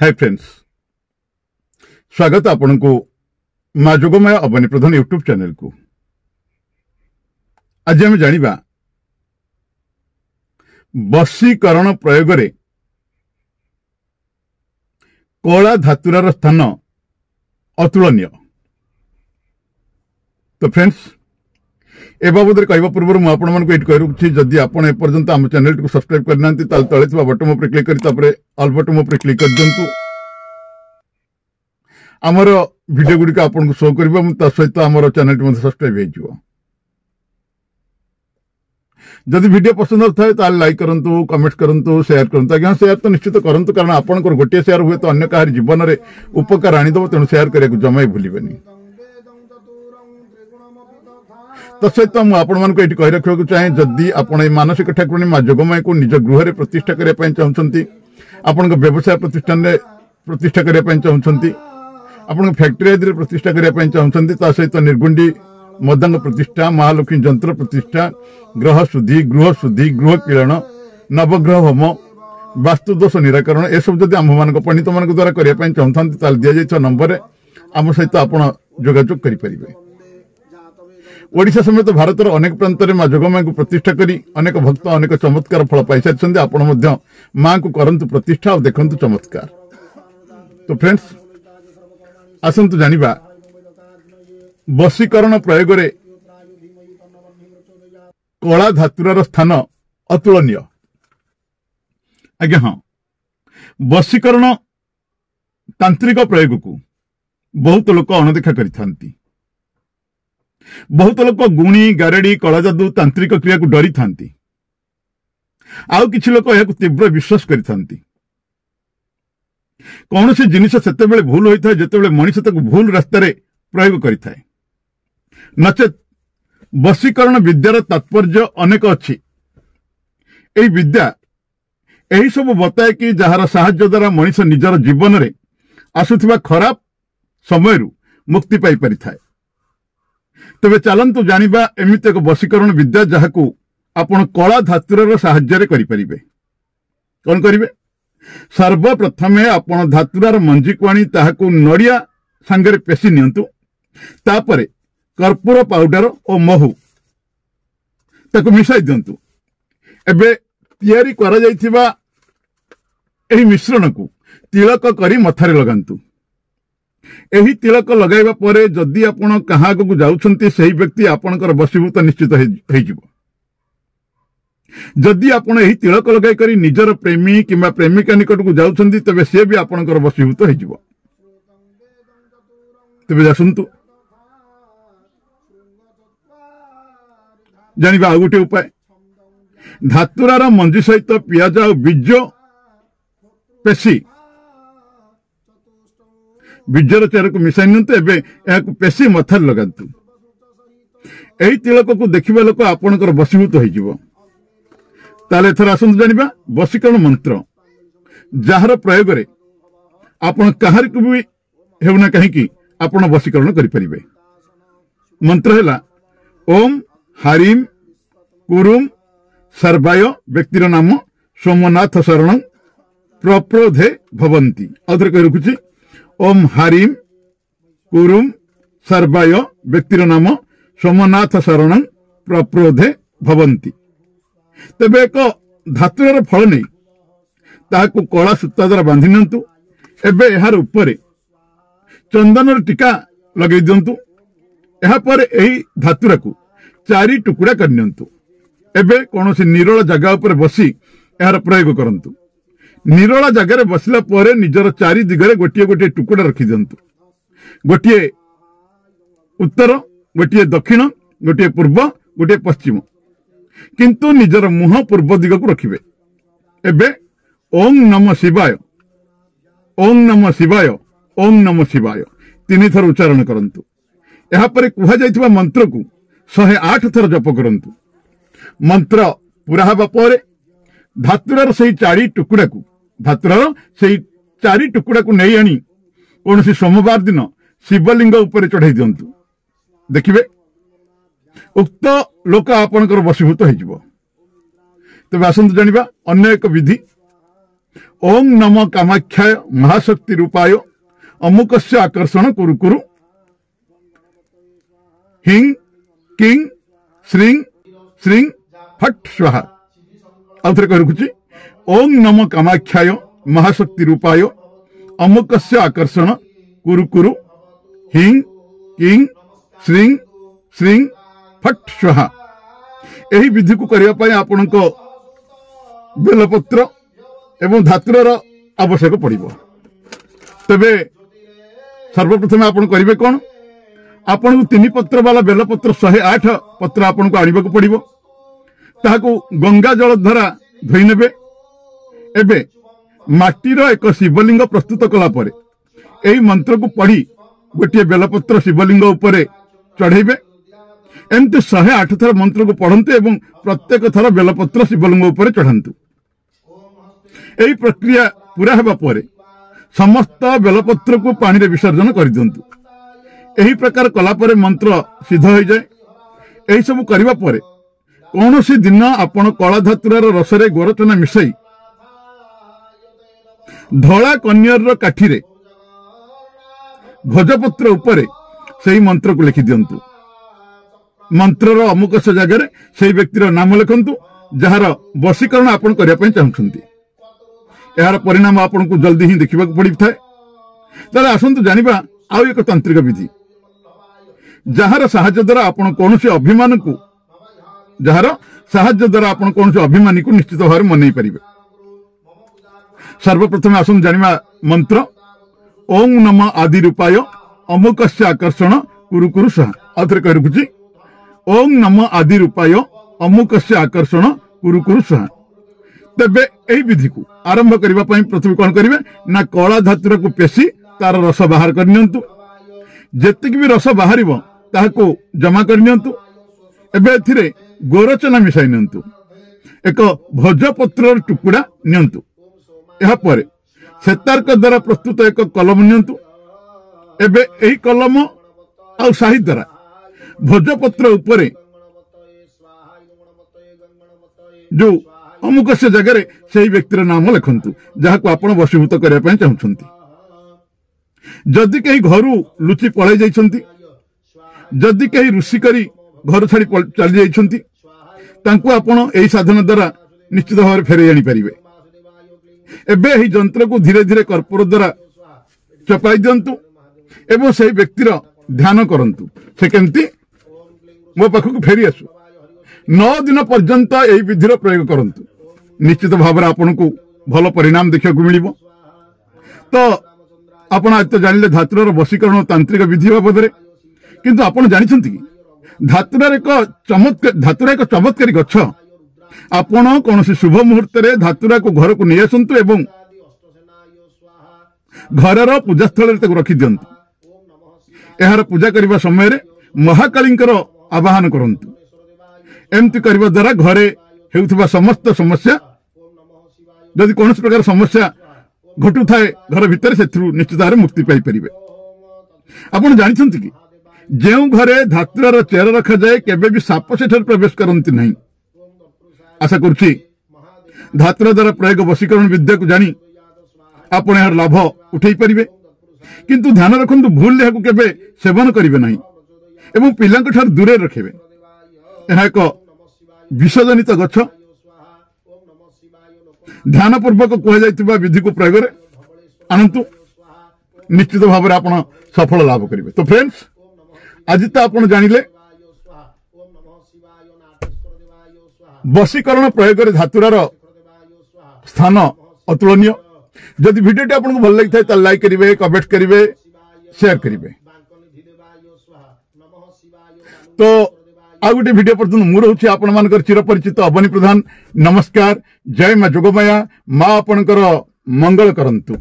Hi friends, स्वागत आपण को माँ जोगमाया अवनी प्रधान यूट्यूब चैनल को। आज आम जानिबा वशीकरण प्रयोग रे कला धातुरार स्थान अतुलनीय। तो फ्रेंड्स, ए बाबद कहवा पूर्व मुझे कहूँ जदि आपड़ एपर्यंत आम चैनल को सब्सक्राइब करना तले बटन पर क्लिक कर ऑल बटन पर क्लिक कर दिंतु। आमर वीडियो गुड़िक आपको शो कर सहित आम चैनल सब्सक्राइब हो। जदि वीडियो पसंद होता है लाइक करूँ, कमेंट करूँ, शेयर करूँ। आज्ञा शेयर तो निश्चित करूँ, कारण आपंकर गोटे शेयर हुए तो अन्य कहार जीवन में उपकार आनीदेव, तेणु शेयर करने को जमा भूलें। तत्सहित मुझे कही रखा चाहे जदि आप मानसिक ठाकुराणी माँ जोगमाया को निज गृह में प्रतिष्ठा करने चाहते, आपण व्यवसाय प्रतिष्ठान में प्रतिष्ठा करने चाहते, आपण फैक्ट्री आदि प्रतिष्ठा करने चाहते, सहित निर्गुंडी मदांग प्रतिष्ठा, महालक्ष्मी जंत्र प्रतिष्ठा, ग्रह शुद्धि, गृह किरण, नवग्रह होम, वास्तुदोष निराकरण ए सब जब आम पंडित मान द्वारा करने चाहते दि जा नंबर आम सहित आप जोगाजोग करें। ओडिशा समेत भारतर अनेक प्रांत में माँ जोगमाया को प्रतिष्ठा करी अनेक भक्त अनेक चमत्कार फल पाई सारी। आपण माँ को करंतु प्रतिष्ठा और देखंतु चमत्कार। तो फ्रेंड्स, आसंतु जानिबा वशीकरण प्रयोग रे कला धातुरार स्थान अतुलनीय। आज्ञा हाँ, वशीकरण तांत्रिक प्रयोग को बहुत लोक अणदेखा करिथांती। बहुत लोक गुणी गारेडी कला जादू तांत्रिक क्रिया को डरी थांती। आउ किछि लोक यह तीव्र विश्वास करिथांती। कौन सी जिनिस सेतेबेले भूल होता है जेतेबेले मनीष ताको भूल रास्ता रे प्रयोग करिथाए। नचेत वशीकरण विद्यार तात्पर्य अनेक अच्छी। एही विद्या एही सब बताए कि जहार साहाय्य द्वारा मनीष निजर जीवन रे आसुथिबा खराब समय मुक्ति पाई परिथाए। तबे चलंतु जानिबा एमिति एक वशीकरण विद्या जहाकू आपण कला धातुर साहाय्य करिपरिबे। कौन करिवे? सर्वप्रथमे आपण धातुरार मंजी को आनी ताहाकू नड़िया सांगरे पेशी नियंतु। तापरे कर्पूर पाउडर और महू ताकू मिसाई दियंतु। एबे तैयारी करा जाइथिबा एही मिश्रण को तिलक करी मथारे लगांतु। एही तिलक लगाइबा परे जदि आपण कहा को जाउछंती सही व्यक्ति आपणकर वशीभूत निश्चित हेजिबो। जदि आपण एही तिलक लगाई करी निजर प्रेमी किंबा प्रेमिका निकट को जाउछंती तबे से भी आपणकर वशीभूत हेजिबो। तबे आसंतु जानिबा आ गोटे उपाय। धातुरार मंजी सहित पियाज और बीज पेशी बीजर चेर को मिसाई नियंतु। एबे एहाकू पेशी मथार लगांतु। एही तिलक को देखिबा लोक आपणकर वशीभूत होइजिबो। ताले एथर आसंतु जानिबा वशीकरण मंत्र जहार प्रयोग रे आपण काहार को भी हेउना काहेकि आपण वशीकरण करि परिबे। मंत्र हैला ओम हारिम कुरुम सर्वाय व्यक्तिर नाम सोमनाथ शरणं प्रप्रोधे भवंती। अधर कहि रखुछि ओम हारिम कुरुम सर्वाय व्यक्तिर नाम सोमनाथ शरणं प्रप्रोधे भवंती। तेबे एक धातुर फल नहीं ताकू कला सूता द्वारा बांधि नियंतु। एबे एहार उपरे चंदन टीका लगे दियंतु। एहा पर एही धातुरा को 4 टुकड़ा कर नियंतु। एबे कौन सी निरोला जगह पर बसी एहार प्रयोग करंतु। निरोला जगह बसला परे निजर 4 दिगरे गोटे गोटे टुकड़ा रखी दियंतु। गोटे उत्तर, गोटे दक्षिण, गोटे पूर्व, गोटे पश्चिम, किंतु निजर मुह पूर्व दिग को रखिबे। एबे ओम नमः शिवाय, ओम नमः शिवाय, ओम नमः शिवाय 3 थर उच्चारण करंतु। एहा परे कुहा जाइथिबा मंत्र को 108 थर जप करंतु। मंत्र पूरा हबा परे धातुरार सही 4 टुकड़ा को धातुरार सही 4 टुकड़ा को नहीं आनी कौन सी सोमवार दिन शिवलिंग उपरे चढ़ाई दियंतु। देखिबे उक्त लोक आपणकर वशीभूत होइजिबो। तबे आसंतु जानिबा अन्य एक विधि ओं नमो कामाख्याय महाशक्ति रूपाय अमुकस्य आकर्षण कुरु कुरु हिंग किंग श्रींग श्रींग फट स्वाहा आउथरे कह रखुची ओं नमो कामाख्याय महाशक्ति रूपाय अमुकस्य आकर्षण कुरु कुरु हिंग किंग श्रींग श्रींग फट स्वाहा एही विधि को करिया पय आपनको बेलपत्र एवं धातुर आवश्यक पड़िबो। तबे सर्वप्रथम आपण करिवे कोन आपण 3 पत्र वाला बेलपत्र 108 पत्र आपण को आनिबा को पड़िबो ताहाको गंगा जल द्वारा धोई नेबे। एबे माटीर एक शिवलिंग प्रस्तुत कला परे एही मंत्र को पढ़ी गोटे बेलपत्र शिवलिंग उपरे चढ़ेबे। एमती 108 थर मंत्र को पढ़ंतु एवं प्रत्येक थर बेलपत्र शिवलिंग उपरे चढ़ांतु। एही प्रक्रिया पूरा हेबा परे समस्त बेलपत्र को पानी रे विसर्जन कर दियंतु। एही प्रकार कला परे मंत्र सिद्ध हो जाए। एही सब करबा परे कौनसी दिन आपण कला धातुरार रसरे गोरचना मिसाई धला कन्यर काठी रे भोजपत्र उपरे सेही मंत्र को लिखि दियंतु। मंत्रर अमुक से जगह से व्यक्तिर नाम लिखंतु जार वशीकरण आपण करिया पय चाहुछंती। यार परिणाम आपण को जल्दी ही देखिबा को पड़ी थाए। ताले आसंतु जानिबा आउ एक तांत्रिक विधि जार सहायता द्वारा आपण कोनोसी अभिमान को जार सहायता द्वारा आपण कोनोसी अभिमानी को निश्चित भाव मनई परिबे। सर्वप्रथम आसंतु जानिबा मंत्र ओं नमः आदि रूपाय अमुकस्य आकर्षण कुरु कुरु स्वाहा आउथरे कह रखुची ओं नमः आदि रूपाय अमुकस्य आकर्षण कुरु कुरु स्वाहा। तबे एही विधि को आरंभ करबा पई प्रथम कोन करिवे ना कला धातुर को पेशी तार रस बाहर कर नियंतु। जेतिक भी रस बाहरिबो ताहाको जमा कर नियंतु। एबे एथिरे गोरचना मिसाई नियंतु। एक भोजपत्र टुकुड़ा नियंतु। एहा परे सेतार्क द्वारा प्रस्तुत एक कलम नियंतु। एबे एही कलम आ साही द्वारा भोजपत्र उपरे जो अमुक से जगह से व्यक्तिर नाम लिखंतु जहां आपण वशीभूत करबा पय चाहुछंती। जदि कहीं घरू लुचि पळै जाइछंती जदि कहीं ऋषि करी घर छाड़ी चली जाइछंती तांको आपण एही साधन द्वारा निश्चित भाव फेरै आनी परिबे। एबे एही यंत्र को धीरे धीरे कर्पूर द्वारा चपाई दियंतु एवं से व्यक्तिर ध्यान करंतु से केमती मो पाखक फेरी आसु। 9 दिन पर्यंत एही विधिर प्रयोग करंतु निश्चित भाव आपन को भल परिणाम देखा मिलिबो। तो आपण आज तो जानिले धातुर वशीकरण तांत्रिक विधि बाबद किंतु आपण जानिछंती कि धातुर एक चमत्कारी गछ आपण कौनसी शुभ मुहूर्त रे धातुरा को घर को नहीं आसंतु एवं घरर पूजा स्थल रखी दियंतु। एहार पूजा करबा समय रे महाकालींकर आवाहन करंतु। एमती करबा द्वारा घरे हेउथबा समस्त समस्या जदि कौन प्रकार समस्या घटू थाए घर भितर से निश्चित भाव मुक्ति पाई परिबे। आपण जानिछंती कि जेउ घरे धातुरार चेर रखा जाए केबे भी साप सेठर प्रवेश करंती नहीं। आशा करुछि धातुर द्वारा प्रयोग वशीकरण विद्या को जानी आपण यार लाभ उठै परिबे। किंतु ध्यान रखंतु भूल लेहाकु केबे सेवन करिवे नहीं एवं पिलांक ठार दूरे रखिबे। एहा एक विषजनित गछ ध्यान पूर्वक कह जाइतिबा विधि को प्रयोग रे आनंतु निश्चित भाव में आपण सफल लाभ करिवे। तो फ्रेंड्स आज तो आपण जानिले वशीकरण प्रयोग रे धातुरार स्थान अतुलनीय। जदि वीडियोटी आपको भल लगी था लाइक करिवे, कमेंट करिवे, शेयर करिवे। तो आ गोटे वीडियो पर्यंत मु रहूछि आपण मानकर चिरपरिचित अवनी प्रधान। नमस्कार। जय मां जोगमाया। मां आपणकर मंगल करंतु।